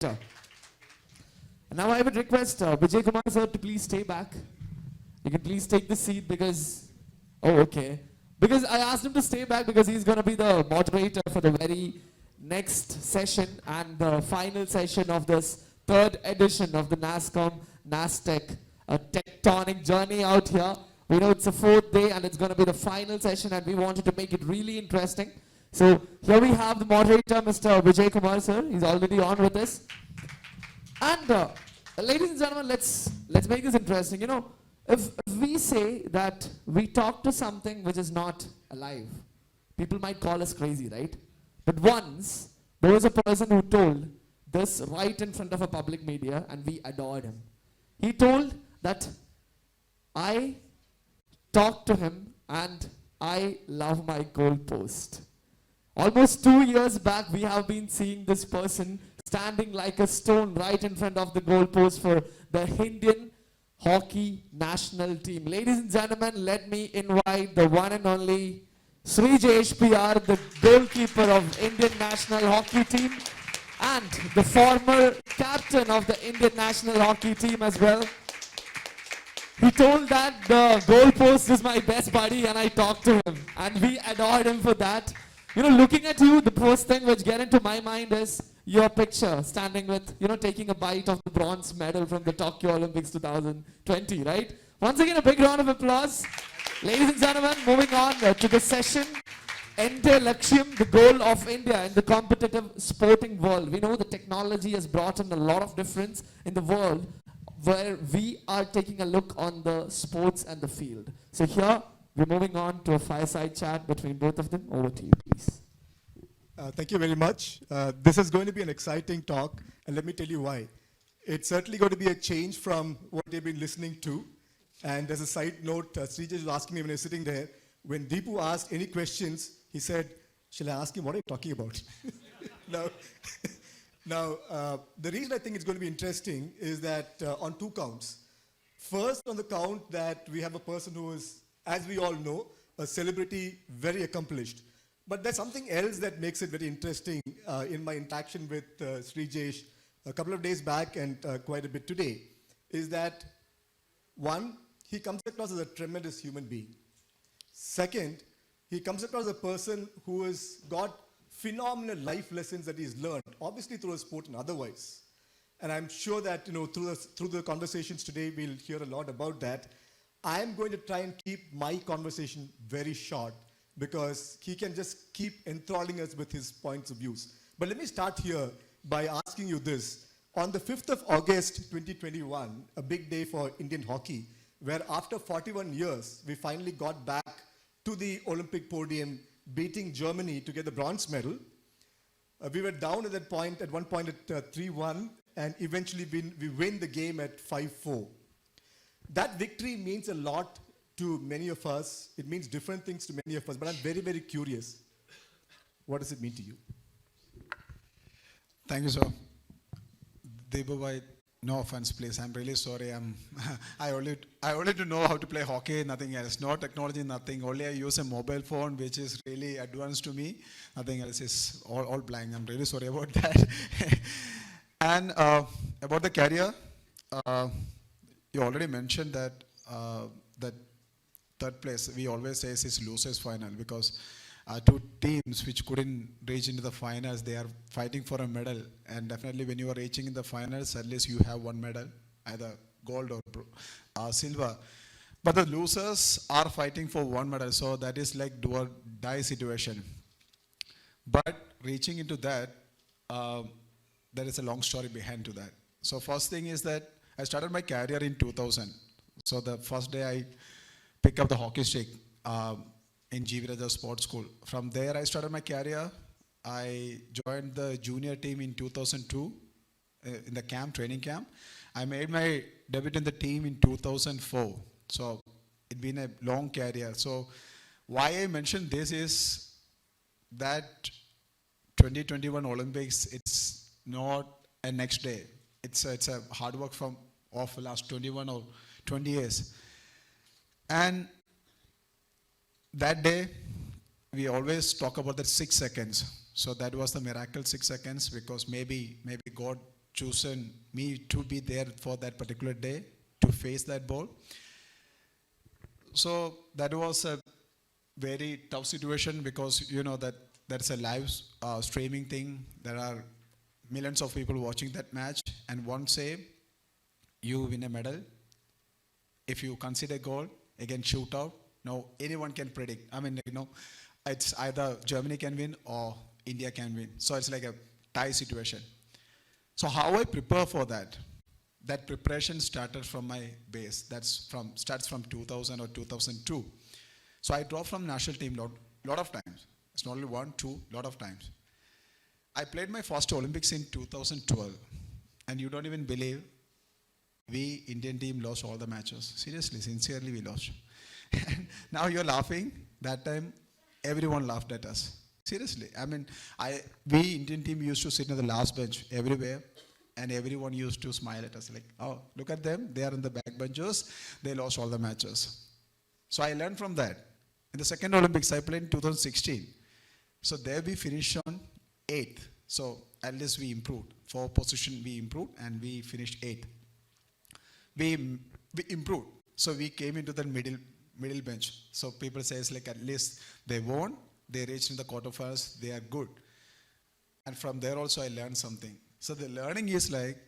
And now I would request Vijay Kumar sir to please stay back. You can please take the seat because, oh okay. Because I asked him to stay back because he's going to be the moderator for the very next session and the final session of this third edition of the NASTech, a tectonic journey out here. We know it's the fourth day and it's going to be the final session and we wanted to make it really interesting. So here we have the moderator, Mr. Vijay Kumar sir. He's already on with us. And ladies and gentlemen, let's make this interesting. You know, if we say that we talk to something which is not alive, people might call us crazy, right? But once, there was a person who told this right in front of a public media and we adored him. He told that I talked to him and I love my goalpost. Almost 2 years back, we have been seeing this person standing like a stone right in front of the goalpost for the Indian hockey national team. Ladies and gentlemen, let me invite the one and only Sreejesh PR, the goalkeeper of Indian national hockey team and the former captain of the Indian national hockey team as well. He told that the goalpost is my best buddy and I talked to him and we adored him for that. You know, looking at you, the first thing which get into my mind is your picture standing with, you know, taking a bite of the bronze medal from the Tokyo Olympics 2020, right? Once again, a big round of applause. Ladies and gentlemen, moving on to the session. Ente Lakshyam, the goal of India in the competitive sporting world. We know the technology has brought in a lot of difference in the world where we are taking a look on the sports and the field. So here, we're moving on to a fireside chat between both of them. Over to you, please. Thank you very much. This is going to be an exciting talk, and let me tell you why. It's certainly going to be a change from what they've been listening to. And as a side note, Sreejesh was asking me when I was sitting there, when Deepu asked any questions, he said, shall I ask him what are you talking about? Now, the reason I think it's going to be interesting is that on two counts. First, on the count that we have a person who is, as we all know, a celebrity, very accomplished. But there's something else that makes it very interesting in my interaction with Sreejesh a couple of days back and quite a bit today, is that one, he comes across as a tremendous human being. Second, he comes across as a person who has got phenomenal life lessons that he's learned, obviously through a sport and otherwise. And I'm sure that, you know, through the conversations today, we'll hear a lot about that. I'm going to try and keep my conversation very short because he can just keep enthralling us with his points of views. But let me start here by asking you this. On the 5th of August 2021, a big day for Indian hockey, where after 41 years, we finally got back to the Olympic podium, beating Germany to get the bronze medal. We were down at that point, at one point at 3-1, and eventually we win the game at 5-4. That victory means a lot to many of us. It means different things to many of us, but I'm very, very curious. What does it mean to you? Thank you, sir. Deepu, no offense, please. I'm really sorry. I only to know how to play hockey, nothing else. No technology, nothing. Only I use a mobile phone, which is really advanced to me. Nothing else is all blank. I'm really sorry about that. And about the career, you already mentioned that that third place, we always say is losers final because two teams which couldn't reach into the finals, they are fighting for a medal. And definitely when you are reaching in the finals, at least you have one medal, either gold or silver. But the losers are fighting for one medal, so that is like do or die situation. But reaching into that, there is a long story behind to that. So first thing is that I started my career in 2000. So the first day I picked up the hockey stick in G.V. Raja Sports School. From there I started my career. I joined the junior team in 2002 in the training camp. I made my debut in the team in 2004. So it's been a long career. So why I mentioned this is that 2021 Olympics, it's not a next day. It's a hard work of the last 21 or 20 years. And that day, we always talk about that 6 seconds. So that was the miracle 6 seconds because maybe God chosen me to be there for that particular day to face that ball. So that was a very tough situation because you know that that's a live streaming thing. There are millions of people watching that match, and one save, you win a medal. If you consider goal, again shootout. Now anyone can predict. I mean, it's either Germany can win or India can win. So it's like a tie situation. So how I prepare for that? That preparation started from my base. Starts from 2000 or 2002. So I dropped from national team lot of times. It's not only one, two, lot of times. I played my first Olympics in 2012, and you don't even believe we Indian team lost all the matches. Seriously, sincerely, we lost. Now you're laughing. That time, everyone laughed at us. Seriously, I mean, we Indian team used to sit in the last bench everywhere, and everyone used to smile at us like, oh, look at them. They are in the back benches. They lost all the matches. So I learned from that. In the second Olympics, I played in 2016. So there we finished on 8th. So at least we improved. 4 position we improved, and we finished 8th. We improved. So we came into the middle bench. So people say it's like at least they won, they reached in the quarterfinals, they are good. And from there also I learned something. So the learning is like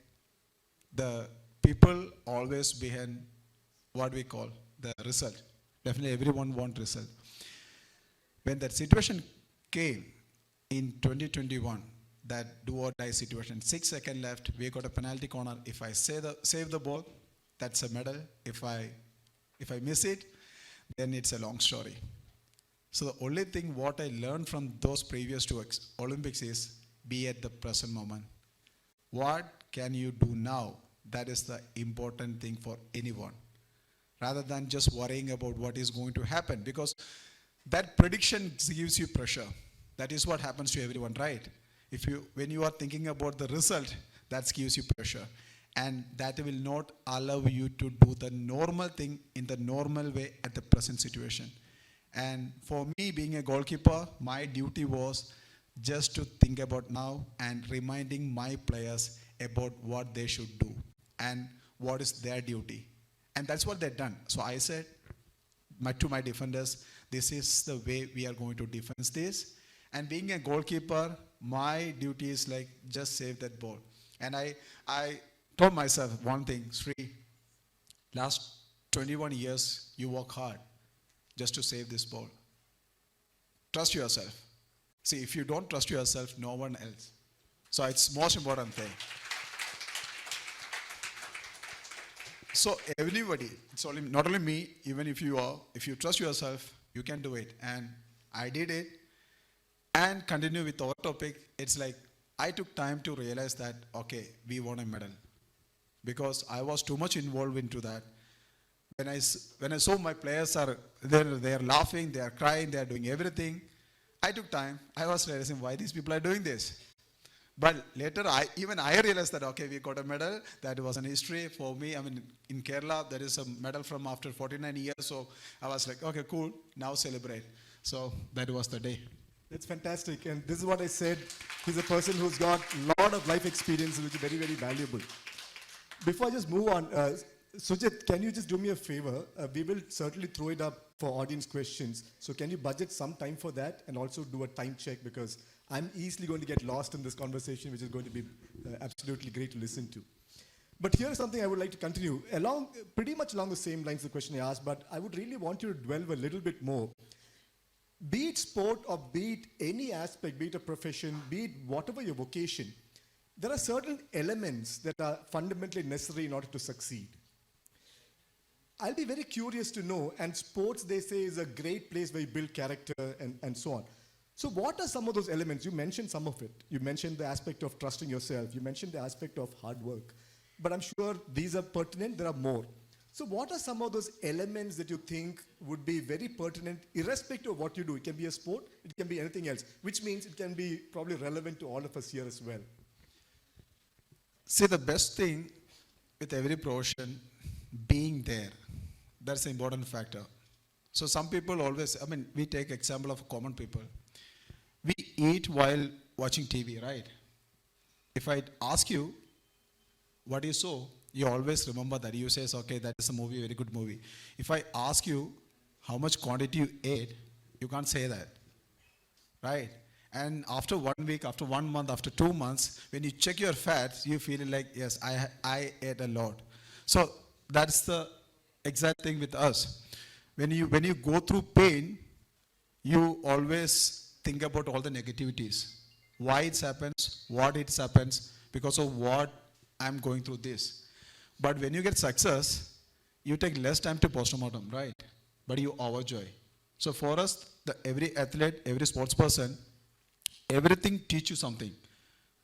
the people always behind what we call the result. Definitely everyone wants result. When that situation came in 2021, that do or die situation, 6 seconds left, we got a penalty corner. If I save the ball, that's a medal. If I miss it, then it's a long story. So the only thing what I learned from those previous 2 Olympics is be at the present moment. What can you do now? That is the important thing for anyone, rather than just worrying about what is going to happen, because that prediction gives you pressure. That is what happens to everyone, right? When you are thinking about the result, that gives you pressure. And that will not allow you to do the normal thing in the normal way at the present situation. And for me, being a goalkeeper, my duty was just to think about now and reminding my players about what they should do and what is their duty. And that's what they've done. So I said to my defenders, this is the way we are going to defend this. And being a goalkeeper, my duty is like just save that ball. And I told myself one thing, Sri, last 21 years, you work hard just to save this ball. Trust yourself. See, if you don't trust yourself, no one else. So it's most important thing. So everybody, not only me, even if you trust yourself, you can do it. And I did it. And continue with our topic, it's like I took time to realize that, okay, we won a medal. Because I was too much involved into that. When I saw my players they're laughing, they are crying, they are doing everything, I took time. I was realizing why these people are doing this. But later, I realized that, okay, we got a medal. That was an history for me. I mean, in Kerala, there is a medal from after 49 years. So I was like, okay, cool, now celebrate. So that was the day. That's fantastic. And this is what I said. He's a person who's got a lot of life experience, which is very, very valuable. Before I just move on, Sujit, can you just do me a favor? We will certainly throw it up for audience questions. So can you budget some time for that and also do a time check, because I'm easily going to get lost in this conversation, which is going to be absolutely great to listen to. But here's something I would like to continue pretty much along the same lines of the question I asked, but I would really want you to delve a little bit more. Be it sport or be it any aspect, be it a profession, be it whatever your vocation, there are certain elements that are fundamentally necessary in order to succeed. I'll be very curious to know, and sports, they say, is a great place where you build character and so on. So what are some of those elements? You mentioned some of it. You mentioned the aspect of trusting yourself. You mentioned the aspect of hard work. But I'm sure these are pertinent. There are more. So what are some of those elements that you think would be very pertinent, irrespective of what you do? It can be a sport, it can be anything else, which means it can be probably relevant to all of us here as well. See, the best thing with every profession, being there, that's an important factor. So some people always, we take example of common people. We eat while watching TV, right? If I ask you, what you saw, you always remember that. You say, okay, that is a movie, very good movie. If I ask you how much quantity you ate, you can't say that, right? And after 1 week, after 1 month, after 2 months, when you check your fats, you feel like, yes, I ate a lot. So that's the exact thing with us. When you go through pain, you always think about all the negativities. Why it happens, what it happens, because of what I'm going through this. But when you get success, you take less time to postmortem, right? But you overjoy. So for us, every athlete, every sports person, everything teach you something.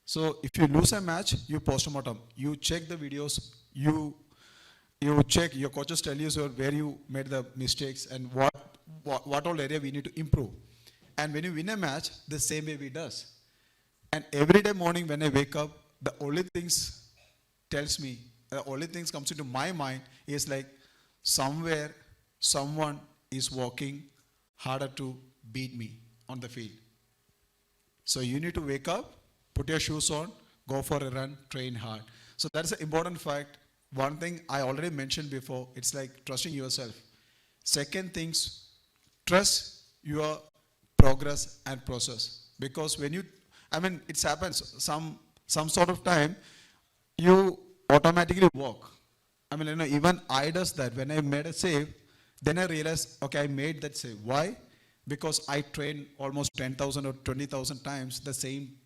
So if you lose a match, you postmortem. You check the videos, you check, your coaches tell you where you made the mistakes and what all area we need to improve. And when you win a match, the same way we does. And every day morning when I wake up, the only things comes into my mind is like somewhere someone is working harder to beat me on the field. So you need to wake up, put your shoes on, go for a run, train hard. So that's an important fact. One thing I already mentioned before, it's like trusting yourself. Second things, trust your progress and process. Because when it happens, some sort of time, you automatically walk. Even I does that. When I made a save, then I realized, okay, I made that save. Why? Because I trained almost 10,000 or 20,000 times the same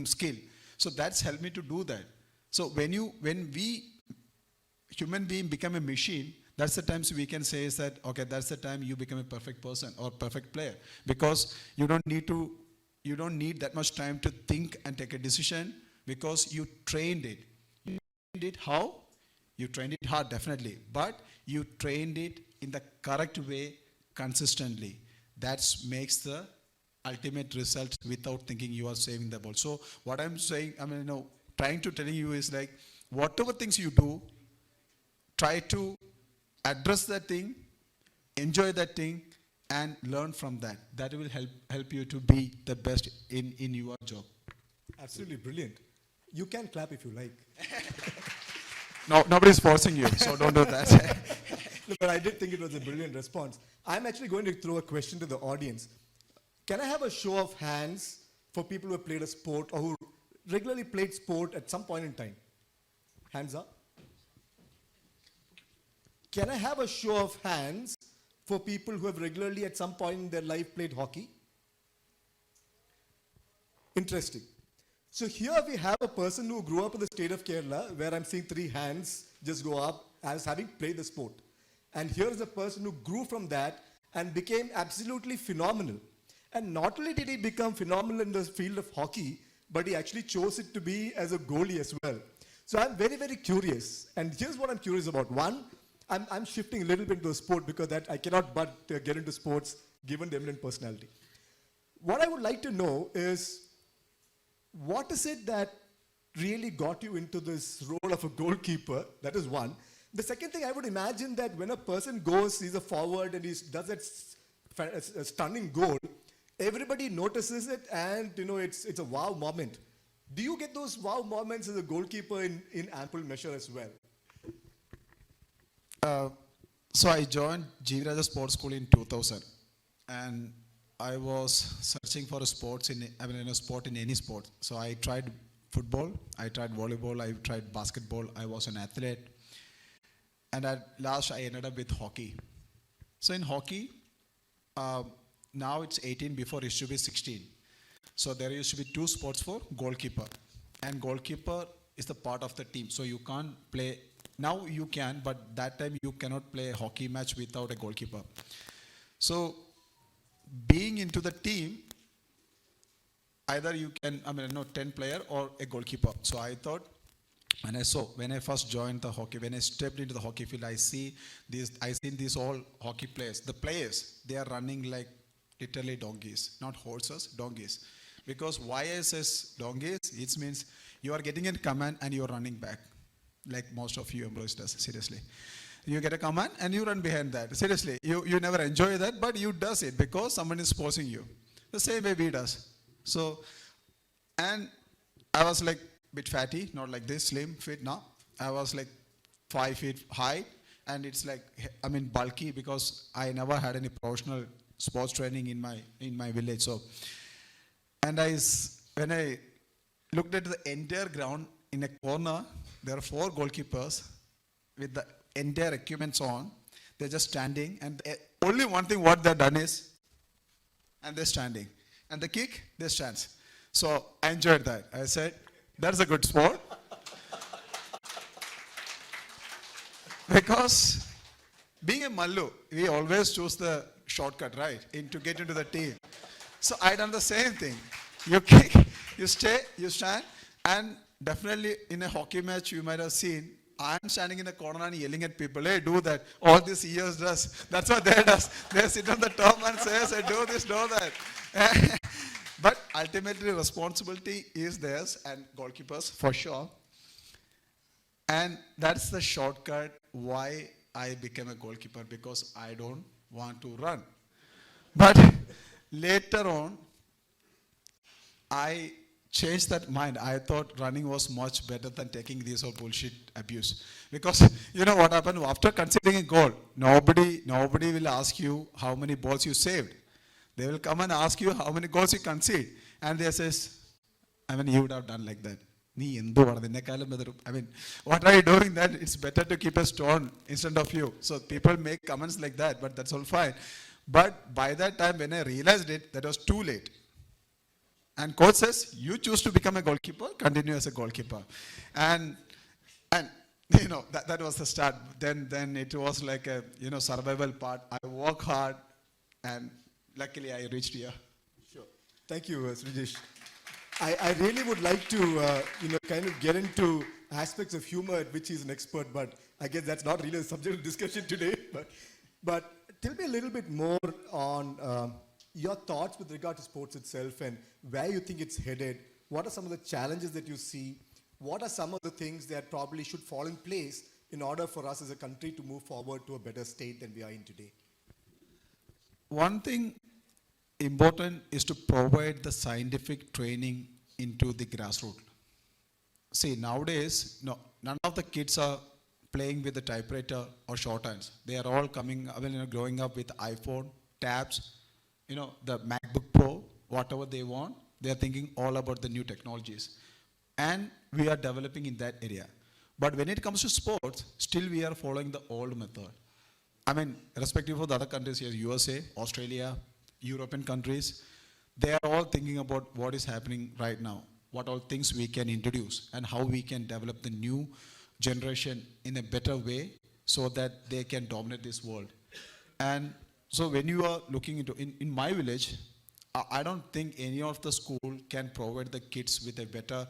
skill. So that's helped me to do that. So when we human being become a machine, that's the times we can say is that, okay, that's the time you become a perfect person or perfect player. Because you don't need that much time to think and take a decision because you trained it. You trained it how? You trained it hard, definitely. But you trained it in the correct way consistently. That makes the ultimate result without thinking you are saving the ball. So what I'm saying, trying to tell you is like, whatever things you do, try to address that thing, enjoy that thing, and learn from that. That will help you to be the best in your job. Absolutely brilliant. You can clap if you like. No, nobody's forcing you, so don't do that. No, but I did think it was a brilliant response. I'm actually going to throw a question to the audience. Can I have a show of hands for people who have played a sport or who regularly played sport at some point in time? Hands up. Can I have a show of hands for people who have regularly at some point in their life played hockey? Interesting. So here we have a person who grew up in the state of Kerala, where I'm seeing 3 hands just go up as having played the sport. And here is a person who grew from that and became absolutely phenomenal. And not only did he become phenomenal in the field of hockey, but he actually chose it to be as a goalie as well. So I'm very, very curious. And here's what I'm curious about. One, I'm shifting a little bit into sport because that I cannot but get into sports given the eminent personality. What I would like to know is, what is it that really got you into this role of a goalkeeper? That is one. The second thing, I would imagine that when a person goes, he's a forward and he does that stunning goal, everybody notices it and it's a wow moment. Do you get those wow moments as a goalkeeper in ample measure as well? So I joined Jeeviraja Sports School in 2000, and I was searching for a sport in any sport. So I tried football, I tried volleyball, I tried basketball. I was an athlete, and at last I ended up with hockey. So in hockey, now it's 18. Before it used to be 16. So there used to be 2 spots for goalkeeper, and goalkeeper is the part of the team. So you can't play. Now you can, but that time you cannot play a hockey match without a goalkeeper. So being into the team, either you can, 10 player or a goalkeeper. So I thought, when I first joined the hockey, when I stepped into the hockey field, I seen these all hockey players. The players, they are running like literally donkeys, not horses, donkeys. Because why I says donkeys, it means you are getting a command and you are running back. Like most of you employees does, seriously. You get a command and you run behind that. Seriously, you never enjoy that, but you does it because someone is forcing you. The same way we does. So, and I was like, bit fatty, not like this, slim, fit now. I was like 5 feet high, and it's like, I mean, bulky because I never had any professional sports training in my village. So, and when I looked at the entire ground, in a corner, there are 4 goalkeepers with the entire equipments on. They're just standing, and only one thing what they've done is, and they're standing. And the kick, they stands. So I enjoyed that. I said, that's a good sport. Because being a Mallu, we always choose the shortcut, right, to get into the team. So I done the same thing. You kick, you stay, you stand, and definitely in a hockey match, you might have seen, I'm standing in the corner and yelling at people, hey, do that. All these years does. That's what they does. They sit on the top and say, do this, do that. But ultimately, responsibility is theirs and goalkeepers for sure. And that's the shortcut why I became a goalkeeper, because I don't want to run. But later on, I changed that mind. I thought running was much better than taking this or bullshit abuse. Because you know what happened? After conceding a goal, nobody will ask you how many balls you saved. They will come and ask you how many goals you concede. And they says, I mean, you would have done like that. I mean, what are you doing that? It's better to keep a stone instead of you. So people make comments like that, but that's all fine. But by that time, when I realized it, that was too late. And coach says, you choose to become a goalkeeper, continue as a goalkeeper. And you know, that was the start. Then it was like a, you know, survival part. I work hard, and luckily I reached here. Sure. Thank you, Sreejesh. I really would like to, kind of get into aspects of humor at which he's an expert, but I guess that's not really a subject of discussion today. But tell me a little bit more on your thoughts with regard to sports itself and where you think it's headed. What are some of the challenges that you see? What are some of the things that probably should fall in place in order for us as a country to move forward to a better state than we are in today? One thing important is to provide the scientific training into the grassroots. See, nowadays, none of the kids are playing with the typewriter or shorthands. They are all growing up with iPhone, tabs, the MacBook Pro, whatever they want. They are thinking all about the new technologies. And we are developing in that area. But when it comes to sports, still we are following the old method. I mean, irrespective of the other countries here, USA, Australia, European countries, they are all thinking about what is happening right now, what all things we can introduce, and how we can develop the new generation in a better way so that they can dominate this world. And so when you are looking into, in my village, I don't think any of the school can provide the kids with a better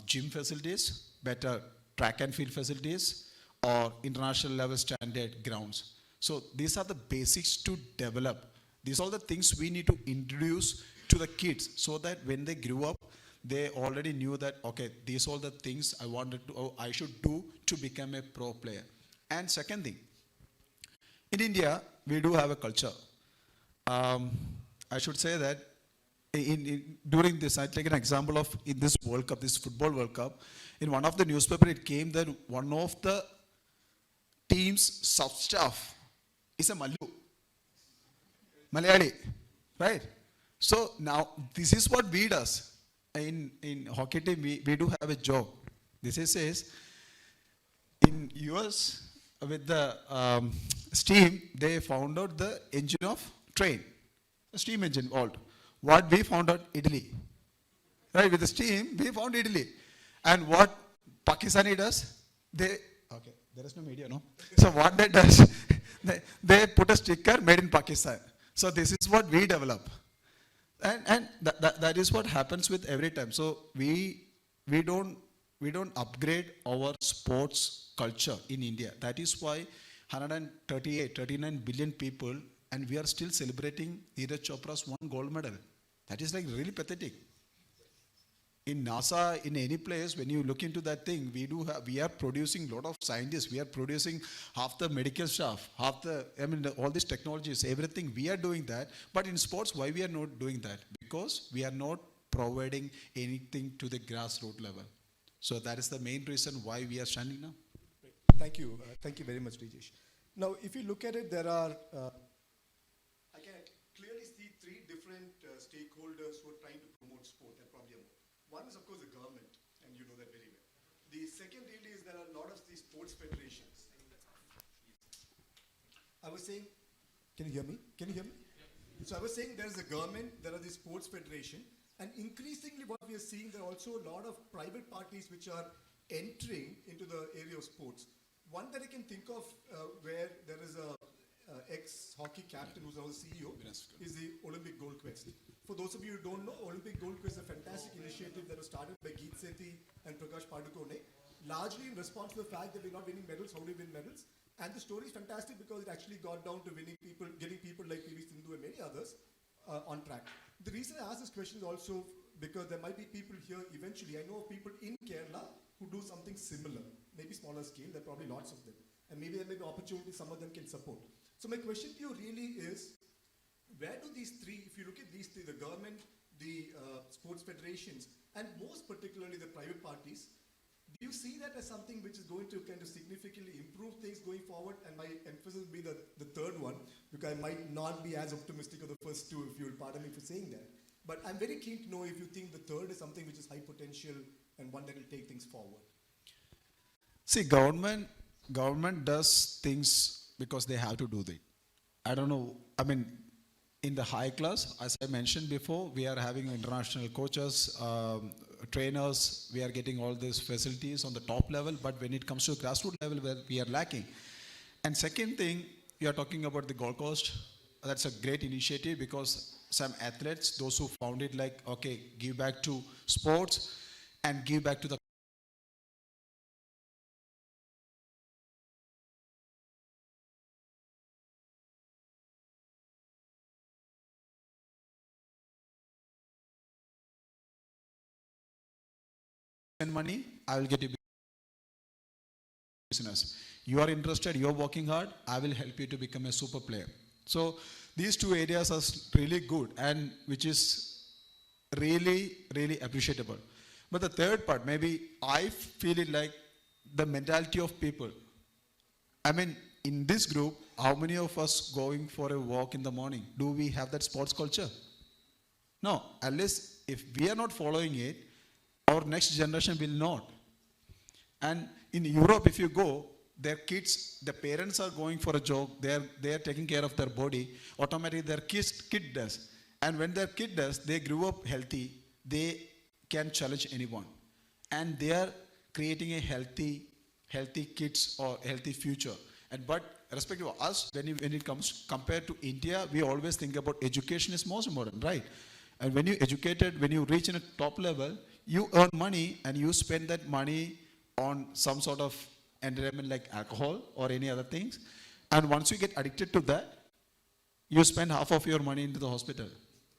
gym facilities, better track and field facilities, or international level standard grounds. So these are the basics to develop. These are the things we need to introduce to the kids so that when they grew up, they already knew that, okay, these are the things I should do to become a pro player. And second thing, in India, we do have a culture. I should say that during this, I take an example of in this World Cup, this Football World Cup, in one of the newspaper, it came that one of the team's sub-staff is a Malayali, right? So now, this is what we does. In hockey team, we do have a job. This says, in US, with the steam, they found out the engine of train, the steam engine involved. What we found out, Italy. Right, with the steam, we found Italy. And what Pakistani does, okay, there is no media, no? So what they does, they put a sticker made in Pakistan. So this is what we develop. And that is what happens with every time. So we don't upgrade our sports culture in India. That is why 39 billion people, and we are still celebrating Neeraj Chopra's one gold medal. That is like really pathetic. In NASA, in any place, when you look into that thing, we are producing a lot of scientists. We are producing half the medical staff, all these technologies, everything. We are doing that. But in sports, why we are not doing that? Because we are not providing anything to the grassroots level. So that is the main reason why we are standing now. Thank you. Thank you very much, Sreejesh. Now, if you look at it, there are, I can clearly see three different stakeholders who are trying to promote sport. There are probably more. One is, of course, the government, and you know that very well. The second really is there are a lot of these sports federations. I was saying, can you hear me? Can you hear me? So I was saying there is a government, there are the sports federation, and increasingly what we are seeing, there are also a lot of private parties which are entering into the area of sports. One that I can think of where there is a ex-hockey captain who's now the CEO is the Olympic Gold Quest. For those of you who don't know, Olympic Gold Quest is a fantastic initiative that was started by Geet Sethi and Prakash Padukone, largely in response to the fact that we're not winning medals. How do we win medals? And the story is fantastic because it actually got down to getting people like PV Sindhu and many others on track. The reason I ask this question is also because there might be people here eventually. I know of people in Kerala who do something similar, maybe smaller scale. There are probably lots of them. And maybe there may be opportunities some of them can support. So my question to you really is, where do these three, if you look at these three, the government, the sports federations, and most particularly the private parties, do you see that as something which is going to kind of significantly improve things going forward? And my emphasis will be the third one, because I might not be as optimistic of the first two, if you'll pardon me for saying that. But I'm very keen to know if you think the third is something which is high potential and one that will take things forward. See, government does things because they have to do it. I don't know. I mean, in the high class, as I mentioned before, we are having international coaches, trainers. We are getting all these facilities on the top level. But when it comes to grassroots level, where we are lacking. And second thing, you are talking about the Gold Coast. That's a great initiative because some athletes, those who found it like, okay, give back to sports and give back to the money, I will get you business. You are interested, you are working hard, I will help you to become a super player. So these two areas are really good and which is really, really appreciable. But the third part, maybe I feel it like the mentality of people. I mean, in this group, how many of us going for a walk in the morning? Do we have that sports culture? No, at least if we are not following it, our next generation will not. And in Europe, if you go, their kids, the parents are going for a jog, they are taking care of their body, automatically their kid does. And when their kid does, they grew up healthy, they can challenge anyone. And they are creating a healthy kids or healthy future. And but respective of us, when it comes compared to India, we always think about education is most important, right? And when you educated, when you reach in a top level, you earn money and you spend that money on some sort of entertainment like alcohol or any other things. And once you get addicted to that, you spend half of your money into the hospital.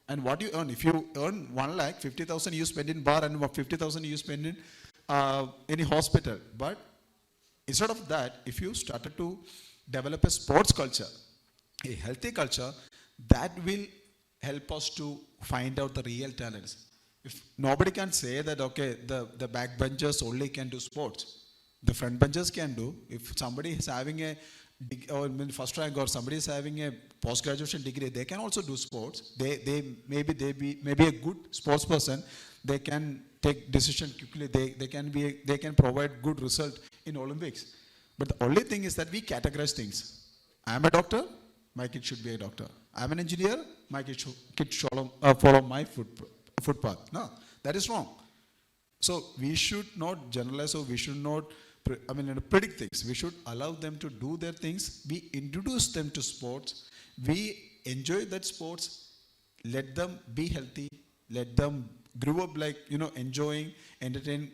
And what you earn, if you earn 1 lakh, 50,000 you spend in bar and 50,000 you spend in any hospital. But instead of that, if you started to develop a sports culture, a healthy culture, that will help us to find out the real talents. If nobody can say that, okay, the backbenchers only can do sports. The front benchers can do. If somebody is having a first rank or somebody is having a post-graduation degree, they can also do sports. They may be a good sports person. They can take decision quickly. They can provide good result in Olympics. But the only thing is that we categorize things. I am a doctor, my kid should be a doctor. I am an engineer, my kid should follow my footpath. No, that is wrong. So we should not generalize or we should not predict things. We should allow them to do their things. We introduce them to sports. We enjoy that sports. Let them be healthy. Let them grow up like, enjoying, entertain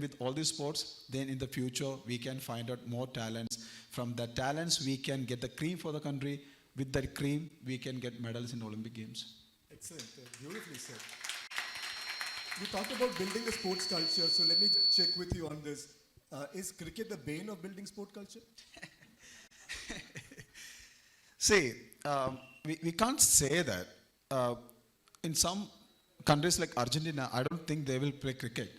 with all these sports. Then in the future, we can find out more talents. From the talents, we can get the cream for the country. With that cream, we can get medals in Olympic Games. Excellent. Beautifully said. You talked about building the sports culture, so let me just check with you on this. Is cricket the bane of building sport culture? See, we can't say that. In some countries like Argentina, I don't think they will play cricket.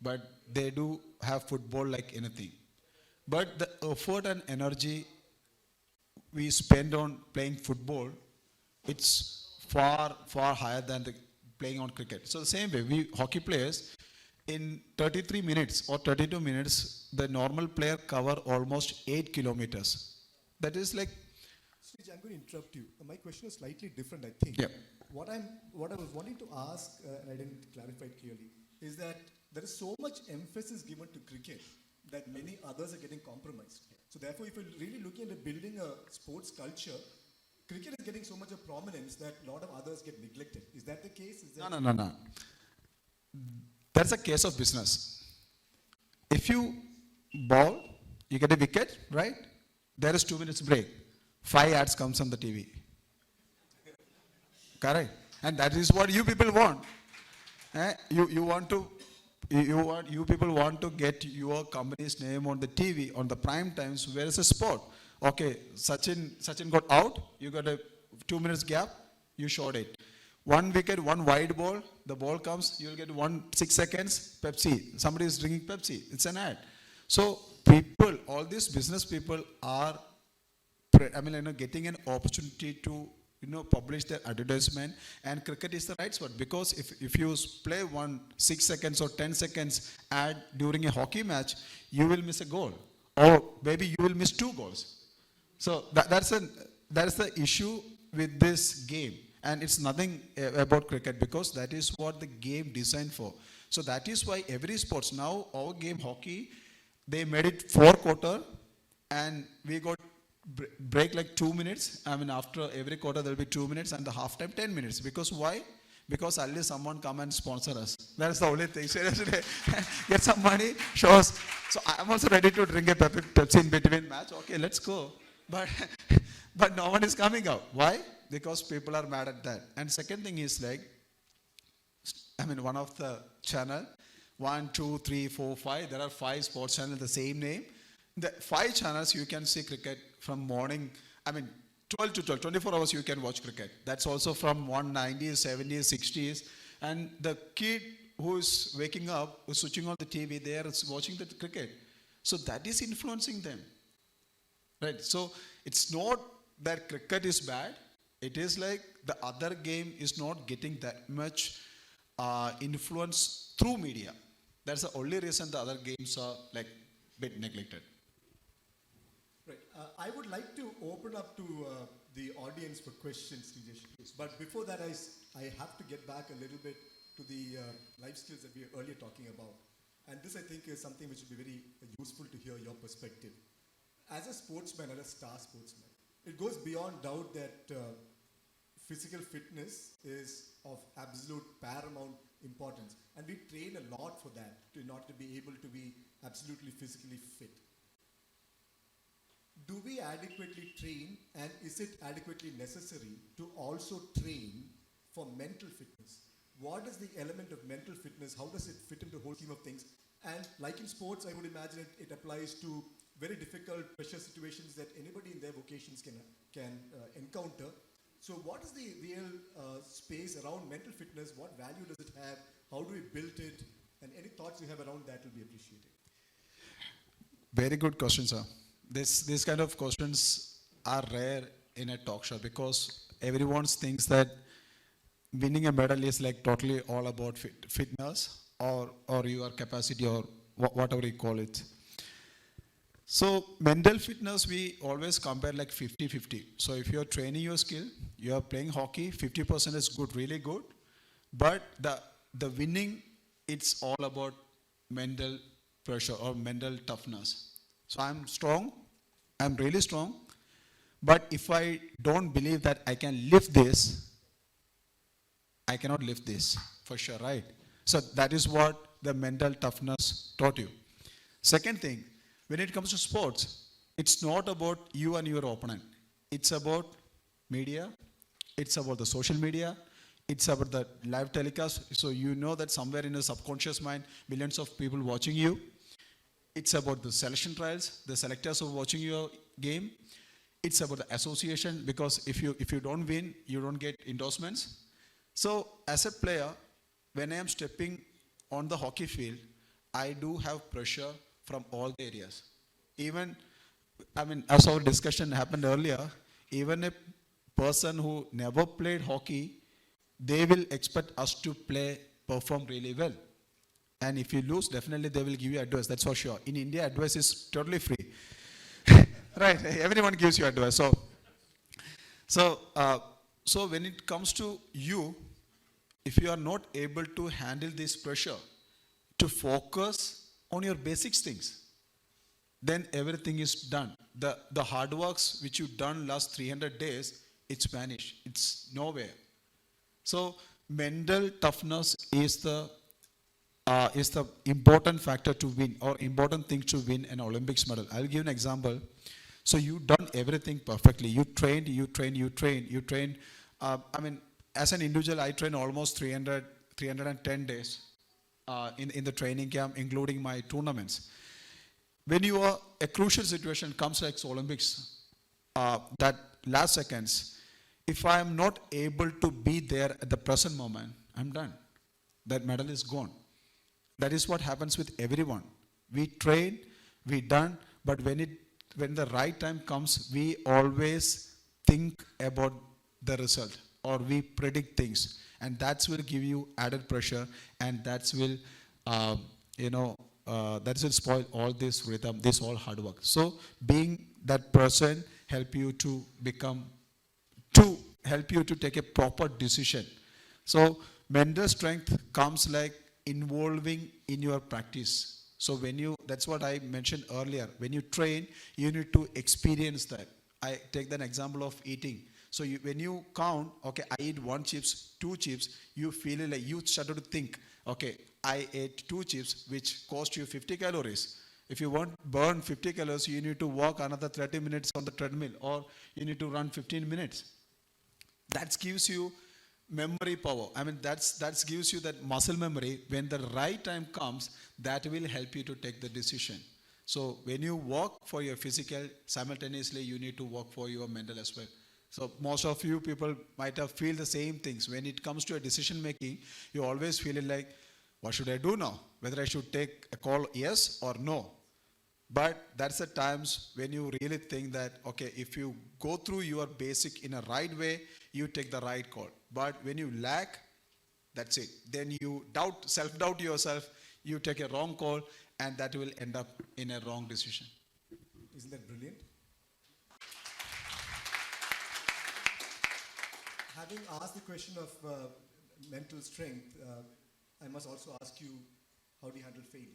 But they do have football like anything. But the effort and energy we spend on playing football, it's far, far higher than the playing on cricket. So the same way, we hockey players, in 33 minutes or 32 minutes, the normal player cover almost 8 kilometers. That is like, Sreejesh, I'm going to interrupt you. My question is slightly different, I think. yeah. What I was wanting to ask, and I didn't clarify it clearly, is that there is so much emphasis given to cricket that many others are getting compromised. So therefore, if you're really looking at building a sports culture, cricket is getting so much of prominence that a lot of others get neglected. Is that the case? No. That's a case of business. If you ball, you get a wicket, right? There is 2 minutes break. 5 ads comes on the TV. Correct. And that is what you people want. You people want to get your company's name on the TV on the prime times. Where is the sport? Okay, Sachin got out. You got a 2 minutes gap. You shot it. 1 wicket, 1 wide ball. The ball comes. You'll get 6 seconds. Pepsi. Somebody is drinking Pepsi. It's an ad. So people, all these business people are, getting an opportunity to publish their advertisement, and cricket is the right spot, because if you play 6 seconds or 10 seconds ad during a hockey match, you will miss a goal, or maybe you will miss 2 goals. So that's the issue with this game, and it's nothing about cricket, because that is what the game designed for. So that is why every sports now, our game hockey, they made it 4 quarter, and we got break like 2 minutes. After every quarter there will be 2 minutes, and the halftime 10 minutes. Because why? Because at least someone come and sponsor us. That's the only thing. Seriously, get some money, show us. So I'm also ready to drink a Pepsi in between match. Okay, let's go. But no one is coming out. Why? Because people are mad at that. And second thing is one of the channel, 1, 2, 3, 4, 5. There are 5 sports channels, the same name. The 5 channels you can see cricket from morning, 12 to 12, 24 hours you can watch cricket. That's also from 90s, 70s, 60s. And the kid who is waking up, who's switching on the TV, they are watching the cricket. So that is influencing them. Right? So it's not that cricket is bad. It is like the other game is not getting that much influence through media. That's the only reason the other games are like bit neglected. Right. I would like to open up to the audience for questions, Sreejesh, please. But before that, I have to get back a little bit to the life skills that we were earlier talking about. And this, I think, is something which would be very useful to hear your perspective. As a sportsman, as a star sportsman, it goes beyond doubt that physical fitness is of absolute paramount importance. And we train a lot for that, in order to be able to be absolutely physically fit. Do we adequately train, and is it adequately necessary to also train for mental fitness? What is the element of mental fitness? How does it fit into the whole scheme of things? And like in sports, I would imagine it applies to very difficult pressure situations that anybody in their vocations can encounter. So what is the real space around mental fitness? What value does it have? How do we build it? And any thoughts you have around that will be appreciated. Very good question, sir. These kind of questions are rare in a talk show, because everyone thinks that winning a medal is like totally all about fitness or your capacity or whatever you call it. So mental fitness, we always compare like 50-50. So if you're training your skill, you're playing hockey, 50% is good, really good. But the winning, it's all about mental pressure or mental toughness. So I'm strong, I'm really strong, but if I don't believe that I can lift this, I cannot lift this, for sure, right? So that is what the mental toughness taught you. Second thing, when it comes to sports, it's not about you and your opponent. It's about media, it's about the social media, it's about the live telecast. So you know that somewhere in your subconscious mind, millions of people watching you. It's about the selection trials, the selectors are watching your game. It's about the association, because if you don't win, you don't get endorsements. So as a player, when I am stepping on the hockey field, I do have pressure from all the areas. Even, as our discussion happened earlier, even a person who never played hockey, they will expect us to perform really well. And if you lose, definitely they will give you advice, that's for sure. In India, advice is totally free. Right, everyone gives you advice. So when it comes to you, if you are not able to handle this pressure, to focus on your basic things, then everything is done. The hard works which you've done last 300 days, it's vanished. It's nowhere. So mental toughness is the important factor to win, or important thing to win an Olympics medal. I'll give you an example. So you've done everything perfectly. You trained. As an individual, I train almost 310 days in the training camp, including my tournaments. When you are a crucial situation comes like Olympics, that last seconds, if I am not able to be there at the present moment, I'm done. That medal is gone. That is what happens with everyone. We train, we done, but when the right time comes, we always think about the result, or we predict things, and that will give you added pressure, and that will that will spoil all this rhythm, this all hard work. So being that person help you to take a proper decision. So mental strength comes like involving in your practice. So that's what I mentioned earlier. When you train, you need to experience that. I take an example of eating. So when you count, okay, I eat 1 chips, 2 chips, you feel like you started to think, okay, I ate 2 chips, which cost you 50 calories. If you want to burn 50 calories, you need to walk another 30 minutes on the treadmill, or you need to run 15 minutes. That gives you memory power. That gives you that muscle memory. When the right time comes, that will help you to take the decision. So when you work for your physical, simultaneously you need to work for your mental as well. So most of you people might have feel the same things. When it comes to a decision making, you always feel like, what should I do now? Whether I should take a call yes or no. But that's the times when you really think that, okay, if you go through your basic in a right way, you take the right call. But when you lack, that's it. Then you self-doubt yourself, you take a wrong call, and that will end up in a wrong decision. Isn't that brilliant? Having asked the question of mental strength, I must also ask you, how do you handle failure?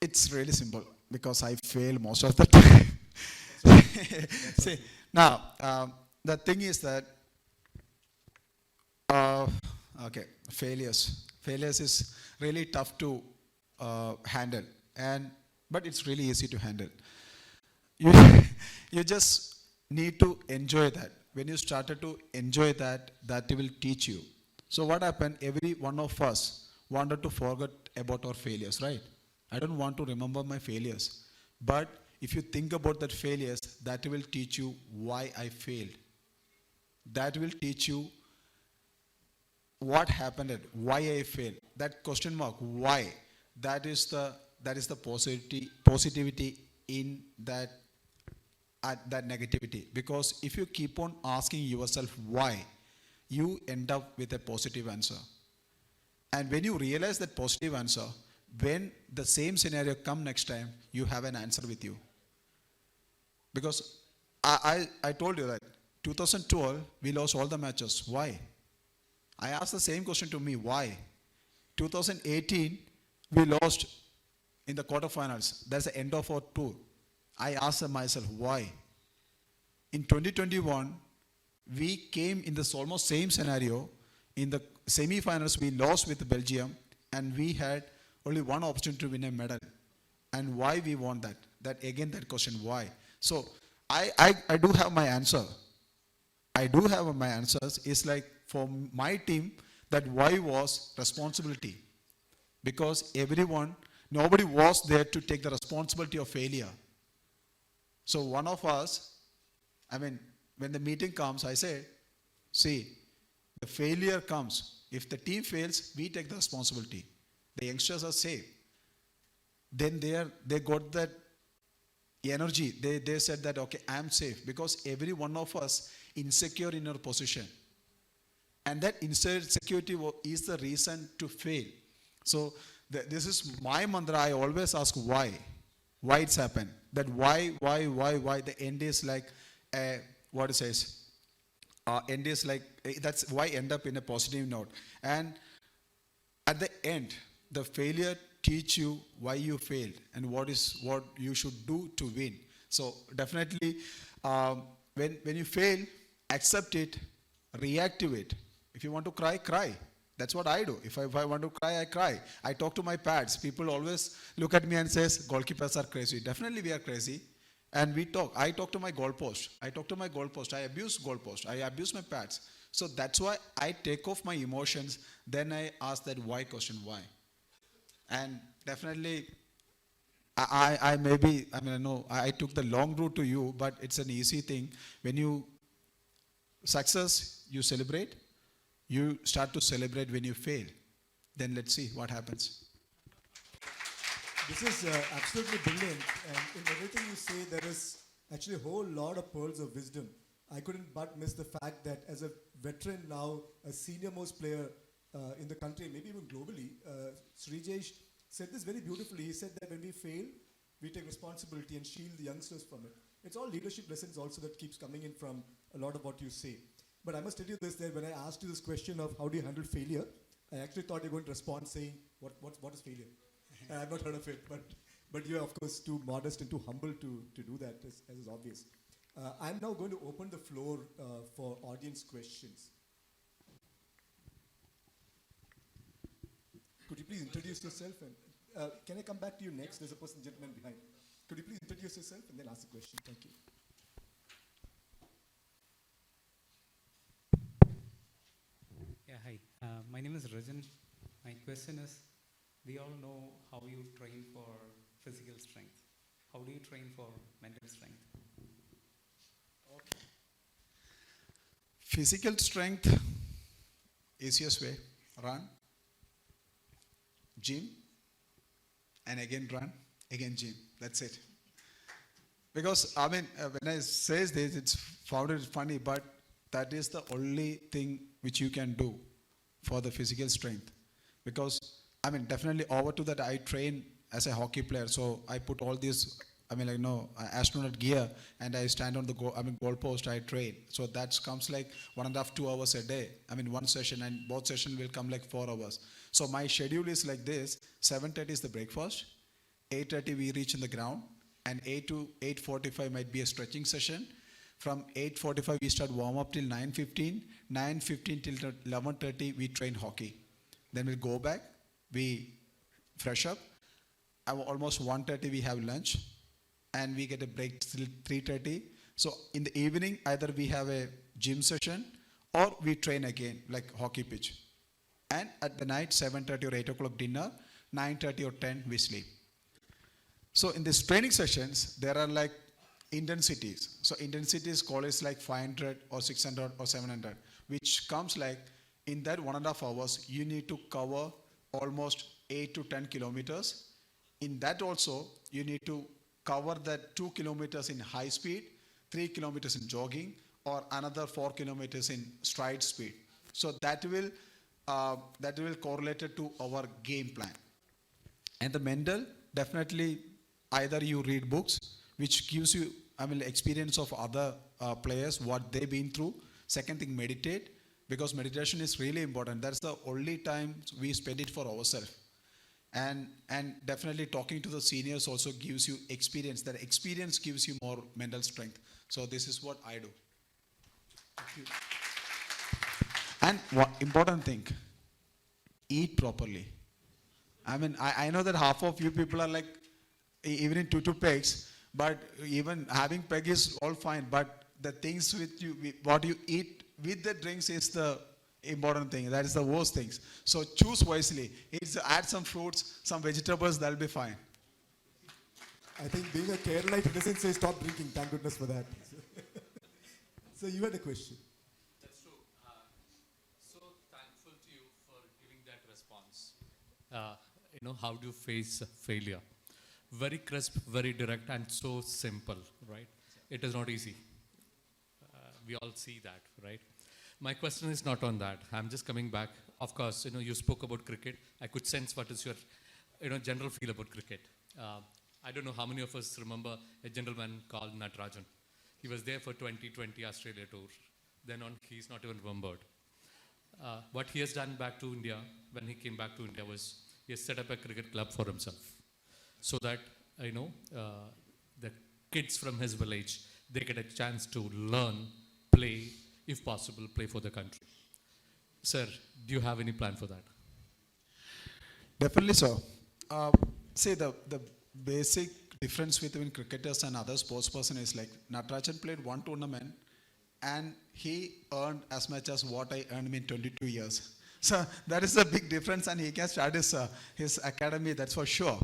It's really simple, because I fail most of the time. See, now, the thing is that, failures is really tough to handle, but it's really easy to handle. You just need to enjoy that. When you started to enjoy that will teach you. So what happened, every one of us wanted to forget about our failures, right? I don't want to remember my failures. But if you think about that failures, that will teach you why I failed. That will teach you what happened, why I failed. That question mark, why? That is the positivity in that negativity. Because if you keep on asking yourself why, you end up with a positive answer. And when you realize that positive answer, when the same scenario come next time, you have an answer with you. Because I told you that 2012 we lost all the matches. Why? I asked the same question to me. Why? 2018 we lost in the quarterfinals. That's the end of our tour. I asked myself why. In 2021 we came in this almost same scenario. In the semi-finals we lost with Belgium, and we had only one opportunity to win a medal. And why we won that? That question, why? So I do have my answer. I do have my answers. It's like for my team, that why was responsibility. Because nobody was there to take the responsibility of failure. So one of us, when the meeting comes, I say, see, the failure comes. If the team fails, we take the responsibility. The youngsters are safe. Then they got that energy. They said that, okay, I'm safe, because every one of us insecure in our position. And that insecurity is the reason to fail. So this is my mantra. I always ask why. Why it's happened. That why. The end is like, what it says. End is like, that's why end up in a positive note. And at the end, the failure teach you why you failed and what you should do to win. So definitely, when you fail, accept it, react to it. If you want to cry, cry. That's what I do. If I want to cry, I cry. I talk to my pads. People always look at me and says, goalkeepers are crazy. Definitely we are crazy. And we talk. I talk to my goalpost. I abuse goalpost. I abuse my pads. So that's why I take off my emotions. Then I ask that why question, why? And definitely, I know I took the long route to you, but it's an easy thing. When you success, you celebrate. You start to celebrate when you fail. Then let's see what happens. This is absolutely brilliant. And in everything you say, there is actually a whole lot of pearls of wisdom. I couldn't but miss the fact that as a veteran now, a senior most player in the country, maybe even globally, Sreejesh said this very beautifully. He said that when we fail, we take responsibility and shield the youngsters from it. It's all leadership lessons also that keeps coming in from a lot of what you say. But I must tell you this, that when I asked you this question of how do you handle failure, I actually thought you were going to respond saying, what is failure? I've not heard of it, but you're of course too modest and too humble to do that, as is obvious. I'm now going to open the floor for audience questions. Could you please introduce yourself? And can I come back to you next? There's a gentleman behind. Could you please introduce yourself and then ask the question? Thank you. Yeah, hi. My name is Rajan. My question is, we all know how you train for physical strength. How do you train for mental strength? Okay. Physical strength, easiest way, run, gym, and again run, again gym. That's it. Because, when I say this, it's founded funny, but that is the only thing which you can do for the physical strength. Because, definitely over to that I train as a hockey player. So I put all this, astronaut gear, and I stand on the goal post, I train. So that comes like 1.5 2 hours a day. One session, and both sessions will come like 4 hours. So my schedule is like this: 7:30 is the breakfast, 8:30 we reach in the ground, and 8 to 8:45 might be a stretching session. From 8:45 we start warm up till 9:15. 9:15 till 11:30 we train hockey. Then we'll go back, we fresh up. Almost 1:30 we have lunch, and we get a break till 3:30. So in the evening, either we have a gym session or we train again, like hockey pitch. And at the night, 7:30 or 8 o'clock dinner, 9:30 or 10 we sleep. So in these training sessions, there are like intensities. So intensities call is like 500 or 600 or 700, which comes like in that 1.5 hours, you need to cover almost 8 to 10 kilometers. In that also, you need to cover that 2 kilometers in high speed, 3 kilometers in jogging, or another 4 kilometers in stride speed. So that will correlate to our game plan. And the mental, definitely either you read books, which gives you experience of other players, what they've been through. Second thing, meditate, because meditation is really important. That's the only time we spend it for ourselves. And definitely talking to the seniors also gives you experience. That experience gives you more mental strength. So this is what I do. Thank you. And one important thing, eat properly. I know that half of you people are like even in 2 pegs, but even having peg is all fine. But the things with you, what you eat with the drinks is the important thing. That is the worst things. So choose wisely. Add some fruits, some vegetables, that'll be fine. I think being a Keralite, it doesn't say stop drinking. Thank goodness for that. So you had a question. That's true. So thankful to you how do you face failure? Very crisp, very direct, and so simple, right? It is not easy. We all see that, right? My question is not on that. I'm just coming back. Of course, you spoke about cricket. I could sense what is your, general feel about cricket. I don't know how many of us remember a gentleman called Natarajan. He was there for 2020 Australia tour. Then on, he's not even remembered. What he has done back to India, when he came back to India, was he has set up a cricket club for himself, so that the kids from his village, they get a chance to learn, play, if possible, play for the country. Sir, do you have any plan for that? Definitely, sir. See, the basic difference between cricketers and other sports person is like Natarajan played one tournament and he earned as much as what I earned in 22 years. So that is a big difference, and he can start his academy, that's for sure.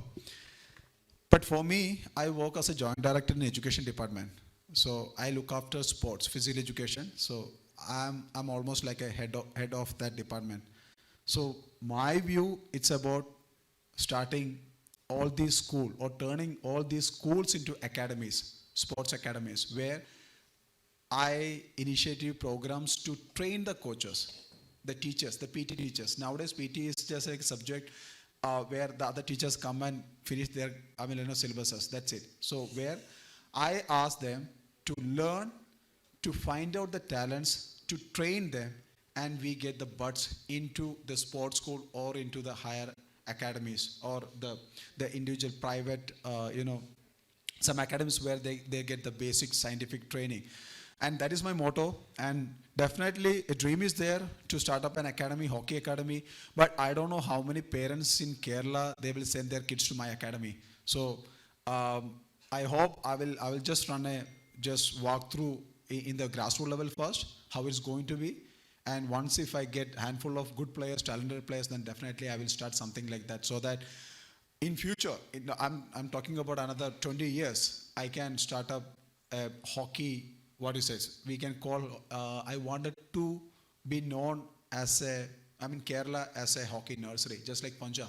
But for me, I work as a joint director in the education department. So I look after sports, physical education. So I'm almost like a head of that department. So my view, it's about starting all these schools or turning all these schools into academies, sports academies, where I initiate programs to train the coaches, the teachers, the PT teachers. Nowadays, PT is just a subject where the other teachers come and finish their syllabuses. That's it. So where I ask them to learn, to find out the talents, to train them, and we get the buds into the sports school or into the higher academies or the individual private, some academies where they get the basic scientific training. And that is my motto. And definitely a dream is there to start up an academy, hockey academy. But I don't know how many parents in Kerala, they will send their kids to my academy. So I hope I will just just walk through in the grassroots level first, how it's going to be. And once if I get handful of good players, talented players, then definitely I will start something like that, so that in future, I'm talking about another 20 years, I can start up a hockey, what is it? We can call, I wanted to be known as Kerala as a hockey nursery, just like Punjab.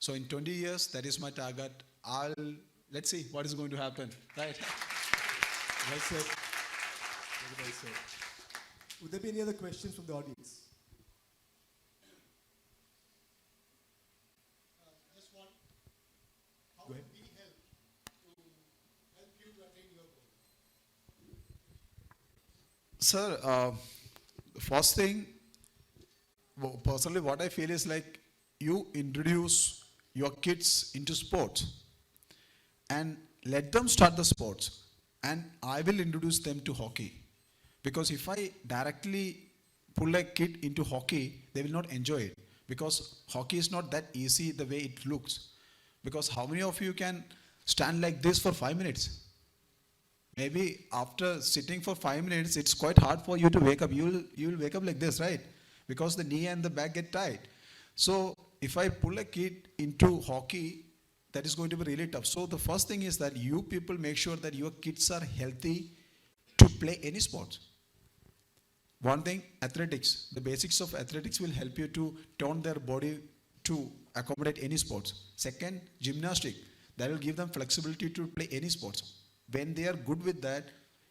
So in 20 years, that is my target. Let's see what is going to happen, right? Well said. Very well said. Would there be any other questions from the audience? Just one. How Go ahead. would we help you to attain your goal? Sir, first thing, personally what I feel is like you introduce your kids into sports and let them start the sports, and I will introduce them to hockey. Because if I directly pull a kid into hockey, they will not enjoy it. Because hockey is not that easy the way it looks. Because how many of you can stand like this for 5 minutes? Maybe after sitting for 5 minutes, it's quite hard for you to wake up. You will wake up like this, right? Because the knee and the back get tight. So if I pull a kid into hockey, that is going to be really tough. So the first thing is that you people make sure that your kids are healthy to play any sports. One thing, athletics. The basics of athletics will help you to tone their body to accommodate any sports. Second, gymnastic. That will give them flexibility to play any sports. When they are good with that,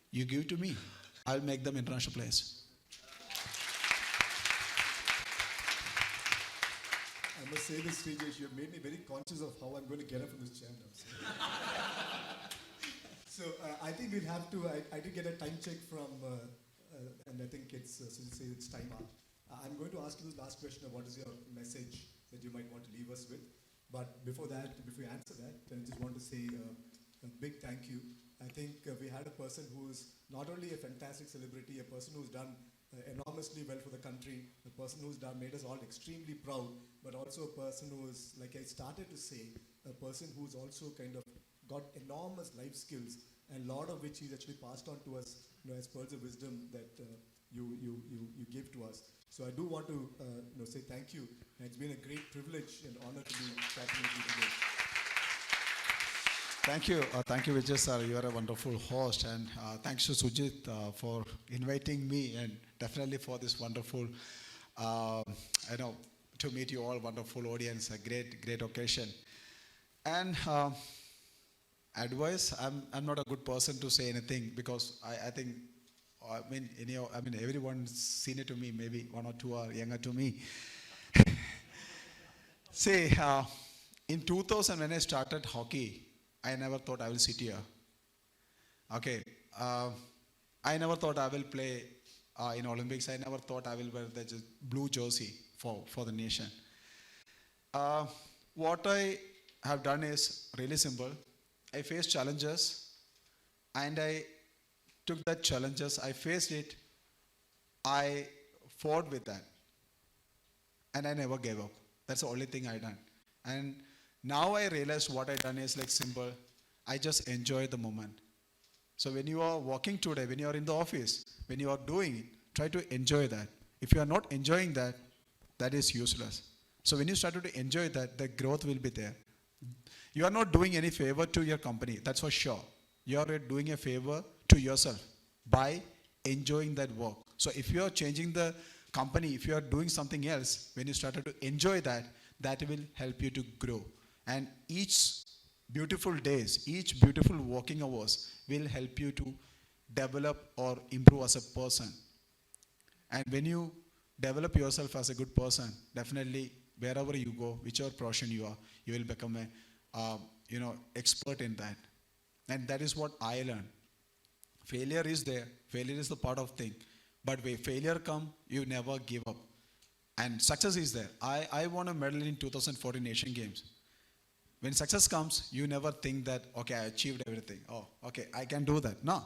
you give it to me. I'll make them international players. I must say this, Sreejesh, you have made me very conscious of how I'm going to get up from this chair now. So I think we'll have to, I did get a time check from, and I think it's time up. I'm going to ask you this last question of what is your message that you might want to leave us with. But before you answer that, I just want to say a big thank you. I think we had a person who's not only a fantastic celebrity, a person who's done enormously well for the country, a person who's made us all extremely proud, but also a person who's, like I started to say, a person who's also kind of got enormous life skills, and a lot of which he's actually passed on to us, as pearls of wisdom that you give to us. So I do want to say thank you, and it's been a great privilege and honor to be chatting with you today. Thank you, Vijay sir. You are a wonderful host, and thanks to Sujit for inviting me, and definitely for this wonderful, to meet you all, wonderful audience, a great occasion. And advice, I'm not a good person to say anything because I think, everyone's seen it to me, maybe one or two are younger to me. See, in 2000 when I started hockey, I never thought I will sit here. Okay, I never thought I will play in Olympics. I never thought I will wear the blue jersey for the nation. What I have done is really simple. I faced challenges and I took that challenges. I faced it. I fought with that. And I never gave up. That's the only thing I done. And now I realized what I done is like simple. I just enjoy the moment. So when you are working today, when you are in the office, when you are doing it, try to enjoy that. If you are not enjoying that, that is useless. So when you start to enjoy that, the growth will be there. You are not doing any favor to your company, that's for sure. You are doing a favor to yourself by enjoying that work. So if you are changing the company, if you are doing something else, when you started to enjoy that, that will help you to grow. And each beautiful days, each beautiful working hours will help you to develop or improve as a person. And when you develop yourself as a good person, definitely wherever you go, whichever profession you are, you will become a expert in that. And that is what I learned. Failure is there. Failure is the part of thing. But when failure comes, you never give up. And success is there. I won a medal in 2014 Asian Games. When success comes, you never think that, okay, I achieved everything. Oh, okay, I can do that. No,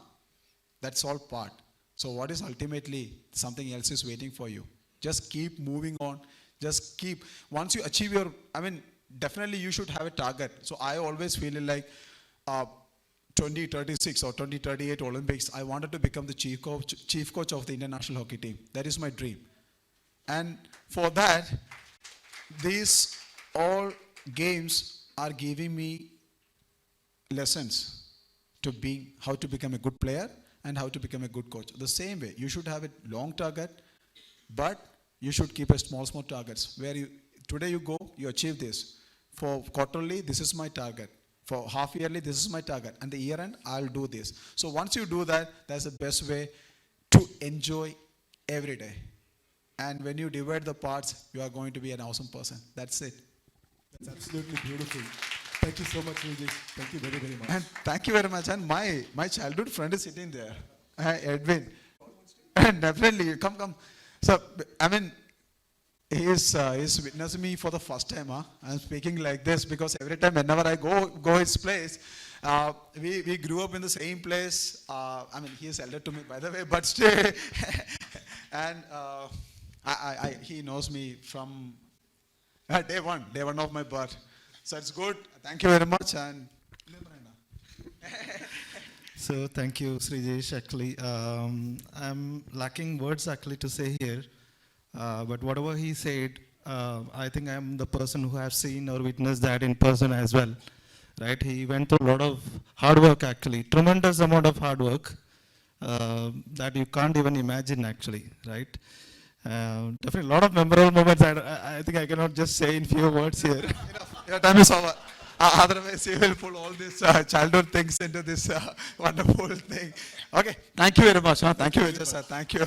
that's all part. So what is ultimately something else is waiting for you. Just keep moving on. Just keep, once you achieve your, definitely you should have a target. So I always feel like 2036 or 2038 Olympics, I wanted to become the chief coach of the Indian national hockey team. That is my dream. And for that, these all games are giving me lessons to how to become a good player and how to become a good coach. The same way, you should have a long target, but you should keep a small targets where today you go, you achieve this. For quarterly, this is my target. For half yearly, this is my target. And the year end, I'll do this. So once you do that, that's the best way to enjoy every day. And when you divide the parts, you are going to be an awesome person. That's it. That's absolutely beautiful. Thank you so much, Sreejesh. Thank you very, very much. And thank you very much. And my childhood friend is sitting there, Edwin. And definitely, come. So, he's witnessing me for the first time. I'm speaking like this because every time whenever I go his place, we grew up in the same place. He is elder to me, by the way, but still. And he knows me from day one of my birth. So it's good. Thank you very much. And so thank you, Sreejesh. Actually, I'm lacking words actually to say here. But whatever he said, I think I'm the person who has seen or witnessed that in person as well. Right? He went through a lot of hard work actually, tremendous amount of hard work that you can't even imagine actually, right? Definitely a lot of memorable moments. I think I cannot just say in few words here. Your time is over. Otherwise, you will pull all these childhood things into this wonderful thing. Okay, thank you very much. Thank you, Vijay sir. Thank you.